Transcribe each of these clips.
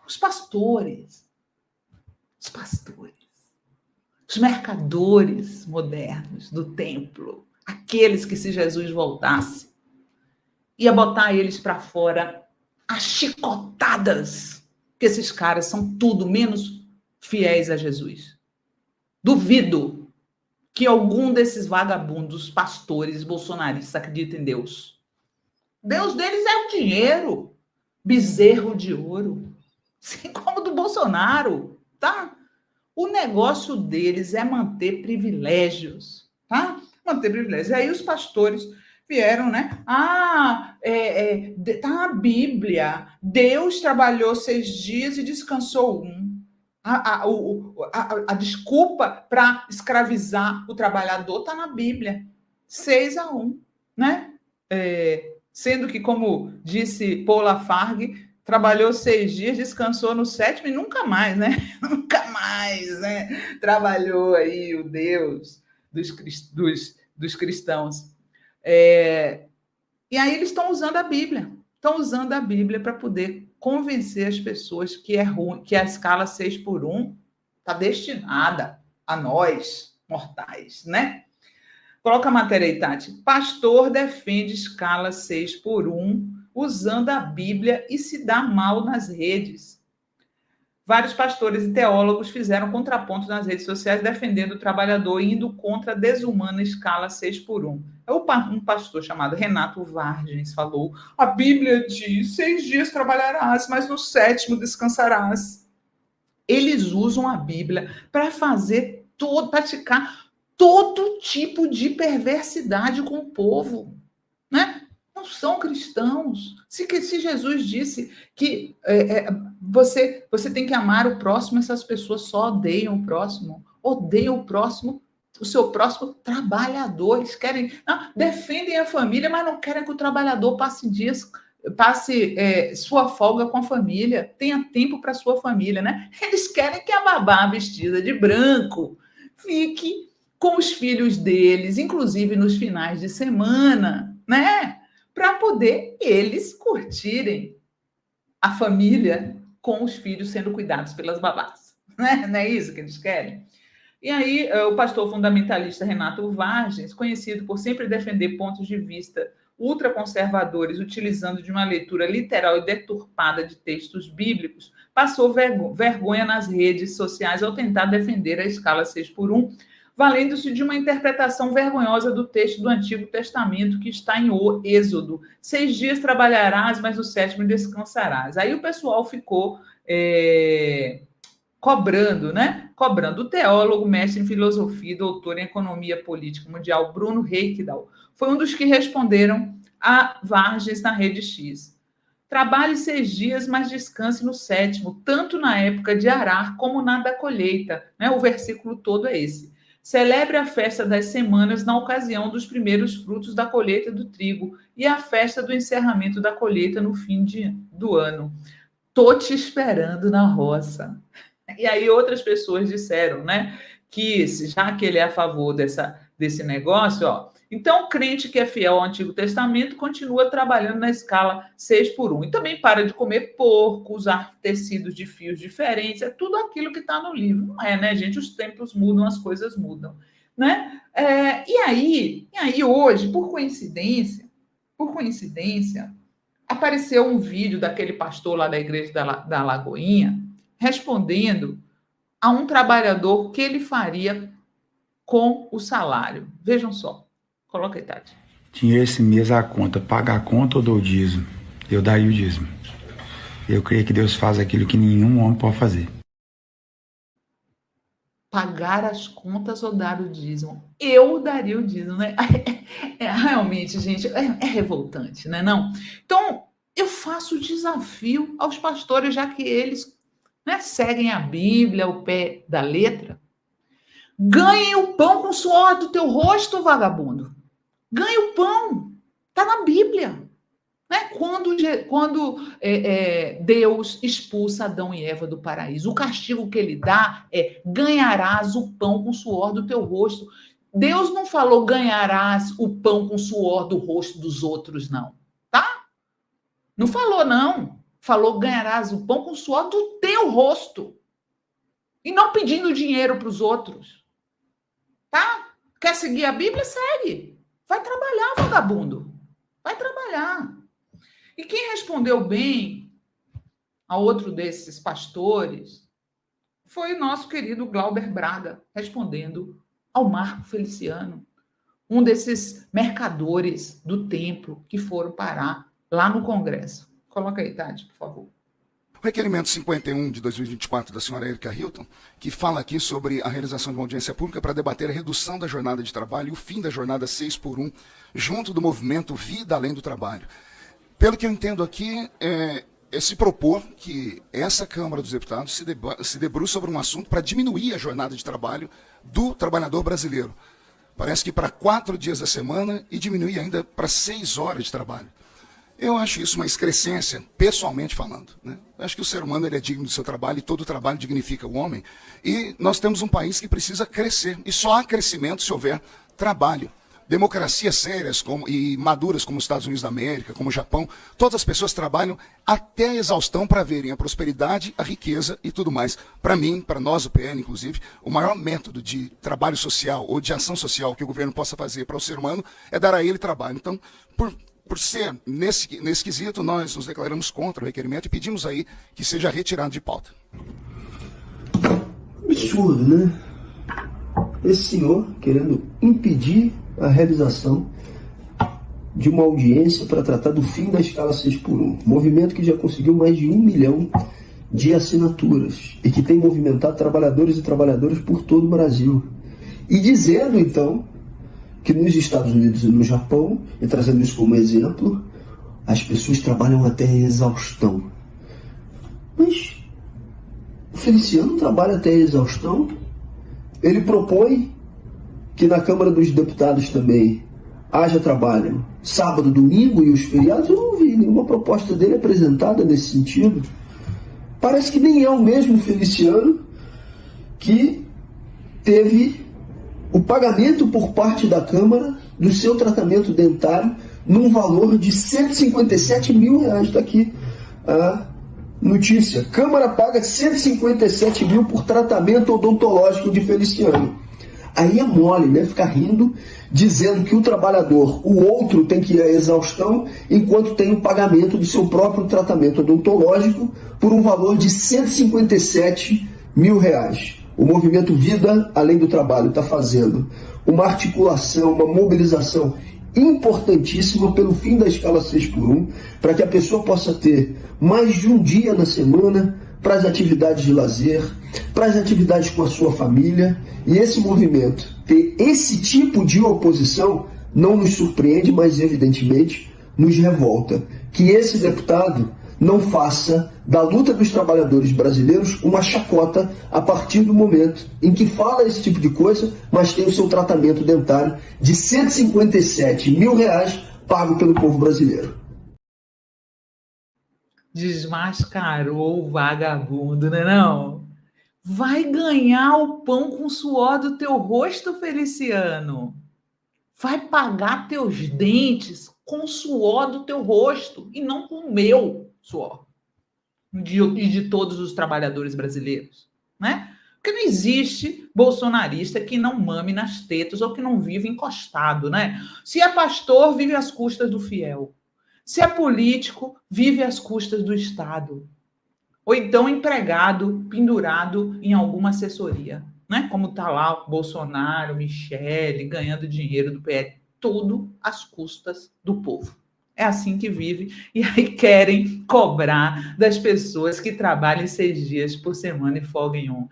Os pastores, os mercadores modernos do templo, aqueles que, se Jesus voltasse, ia botar eles para fora a chicotadas, que esses caras são tudo menos fiéis a Jesus. Duvido que algum desses vagabundos, pastores, bolsonaristas acredite em Deus. Deus deles é o dinheiro, bezerro de ouro, assim como do Bolsonaro, tá? O negócio deles é manter privilégios, tá? Manter privilégios. E aí os pastores vieram, né? Tá na Bíblia. Deus trabalhou 6 dias e descansou um. A desculpa para escravizar o trabalhador está na Bíblia. 6-1, né? Sendo que, como disse Paul Lafargue, trabalhou 6 dias, descansou no 7º e nunca mais, né? Nunca mais, né? Trabalhou aí o Deus dos cristãos. E aí eles estão usando a Bíblia. Estão usando a Bíblia para poder convencer as pessoas que é ruim, que a escala 6x1 está destinada a nós, mortais, né? Coloca a matéria aí, Tati. Pastor defende escala 6x1 usando a Bíblia e se dá mal nas redes. Vários pastores e teólogos fizeram contraponto nas redes sociais defendendo o trabalhador e indo contra a desumana escala 6x1. Um pastor chamado Renato Vargens falou: a Bíblia diz 6 dias trabalharás, mas no 7º descansarás. Eles usam a Bíblia para praticar todo tipo de perversidade com o povo, né? Não são cristãos. Se Jesus disse que você tem que amar o próximo, essas pessoas só odeiam o próximo. Odeiam o próximo, o seu próximo trabalhador. Eles querem, defendem a família, mas não querem que o trabalhador passe sua folga com a família, tenha tempo para sua família, né? Eles querem que a babá vestida de branco fique com os filhos deles, inclusive nos finais de semana, né? Para poder eles curtirem a família com os filhos sendo cuidados pelas babás. Né? Não é isso que eles querem? E aí, o pastor fundamentalista Renato Vargens, conhecido por sempre defender pontos de vista ultraconservadores, utilizando de uma leitura literal e deturpada de textos bíblicos, passou vergonha nas redes sociais ao tentar defender a escala 6x1, valendo-se de uma interpretação vergonhosa do texto do Antigo Testamento que está em Êxodo. 6 dias trabalharás, mas no 7º descansarás. Aí o pessoal ficou cobrando, né? Cobrando. O teólogo, mestre em filosofia e doutor em economia política mundial, Bruno Reikdal, foi um dos que responderam a Vargens na Rede X. Trabalhe 6 dias, mas descanse no 7º, tanto na época de arar como na da colheita. Né? O versículo todo é esse. Celebre a festa das semanas na ocasião dos primeiros frutos da colheita do trigo e a festa do encerramento da colheita no fim do ano. Tô te esperando na roça. E aí outras pessoas disseram, né, que já que ele é a favor desse negócio, então o crente que é fiel ao Antigo Testamento continua trabalhando na escala 6x1. E também para de comer porco, usar tecidos de fios diferentes, é tudo aquilo que está no livro. Não é, né, gente? Os tempos mudam, as coisas mudam, né? E aí hoje, por coincidência, apareceu um vídeo daquele pastor lá da igreja da Lagoinha respondendo a um trabalhador o que ele faria com o salário. Vejam só. Coloca aí, Tati. Tinha esse mês a conta. Paga a conta ou dou o dízimo? Eu daria o dízimo. Eu creio que Deus faz aquilo que nenhum homem pode fazer. Pagar as contas ou dar o dízimo? Eu daria o dízimo, né? Realmente, gente, é revoltante, né? Não? Então, eu faço o desafio aos pastores, já que eles, né, seguem a Bíblia ao pé da letra. Ganhem o pão com o suor do teu rosto, vagabundo. Ganhe o pão. Está na Bíblia. Né? Quando Deus expulsa Adão e Eva do paraíso, o castigo que ele dá é: ganharás o pão com o suor do teu rosto. Deus não falou ganharás o pão com o suor do rosto dos outros, não. Tá? Não falou, não. falou: ganharás o pão com o suor do teu rosto. E não pedindo dinheiro para os outros. Tá? Quer seguir a Bíblia? Segue. Vai trabalhar, vagabundo. Vai trabalhar. E quem respondeu bem a outro desses pastores foi o nosso querido Glauber Braga, respondendo ao Marco Feliciano, um desses mercadores do templo que foram parar lá no Congresso. Coloca aí, Tade, por favor. O requerimento 51 de 2024 da senhora Erika Hilton, que fala aqui sobre a realização de uma audiência pública para debater a redução da jornada de trabalho e o fim da jornada 6x1, junto do movimento Vida Além do Trabalho. Pelo que eu entendo aqui, é se propor que essa Câmara dos Deputados se debruce sobre um assunto para diminuir a jornada de trabalho do trabalhador brasileiro. Parece que para 4 dias da semana e diminuir ainda para 6 horas de trabalho. Eu acho isso uma excrescência, pessoalmente falando, né? Eu acho que o ser humano ele é digno do seu trabalho e todo trabalho dignifica o homem. E nós temos um país que precisa crescer. E só há crescimento se houver trabalho. Democracias sérias e maduras como os Estados Unidos da América, como o Japão, todas as pessoas trabalham até a exaustão para verem a prosperidade, a riqueza e tudo mais. Para mim, para nós, o PL, inclusive, o maior método de trabalho social ou de ação social que o governo possa fazer para o ser humano é dar a ele trabalho. Então, por ser nesse quesito, nós nos declaramos contra o requerimento e pedimos aí que seja retirado de pauta. Absurdo, né? Esse senhor querendo impedir a realização de uma audiência para tratar do fim da escala 6x1. Movimento que já conseguiu mais de 1 milhão de assinaturas e que tem movimentado trabalhadores e trabalhadoras por todo o Brasil. E dizendo, então, que nos Estados Unidos e no Japão, e trazendo isso como exemplo, as pessoas trabalham até a exaustão. Mas o Feliciano trabalha até a exaustão. Ele propõe que na Câmara dos Deputados também haja trabalho sábado, domingo e os feriados. Eu não vi nenhuma proposta dele apresentada nesse sentido. Parece que nem é o mesmo Feliciano que teve o pagamento por parte da Câmara do seu tratamento dentário num valor de R$157 mil. Está aqui a notícia. Câmara paga 157 mil por tratamento odontológico de Feliciano. Aí é mole, né? Ficar rindo, dizendo que o trabalhador, o outro, tem que ir à exaustão, enquanto tem o pagamento do seu próprio tratamento odontológico por um valor de R$157 mil. O movimento Vida Além do Trabalho está fazendo uma articulação, uma mobilização importantíssima pelo fim da escala 6x1, para que a pessoa possa ter mais de um dia na semana para as atividades de lazer, para as atividades com a sua família. E esse movimento ter esse tipo de oposição não nos surpreende, mas evidentemente nos revolta. Que esse deputado não faça da luta dos trabalhadores brasileiros uma chacota a partir do momento em que fala esse tipo de coisa, mas tem o seu tratamento dentário de R$157 mil pago pelo povo brasileiro. Desmascarou o vagabundo, né não? Vai ganhar o pão com o suor do teu rosto, Feliciano. Vai pagar teus dentes com o suor do teu rosto e não com o meu suor e de todos os trabalhadores brasileiros, né? Porque não existe bolsonarista que não mame nas tetas ou que não vive encostado, né? Se é pastor, vive às custas do fiel. Se é político, vive às custas do Estado. Ou então empregado, pendurado em alguma assessoria, né? Como está lá o Bolsonaro, Michele, ganhando dinheiro do PL, tudo às custas do povo. É assim que vive. E aí querem cobrar das pessoas que trabalham 6 dias por semana e folgam em 1.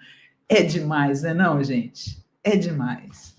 É demais, né não, gente? É demais.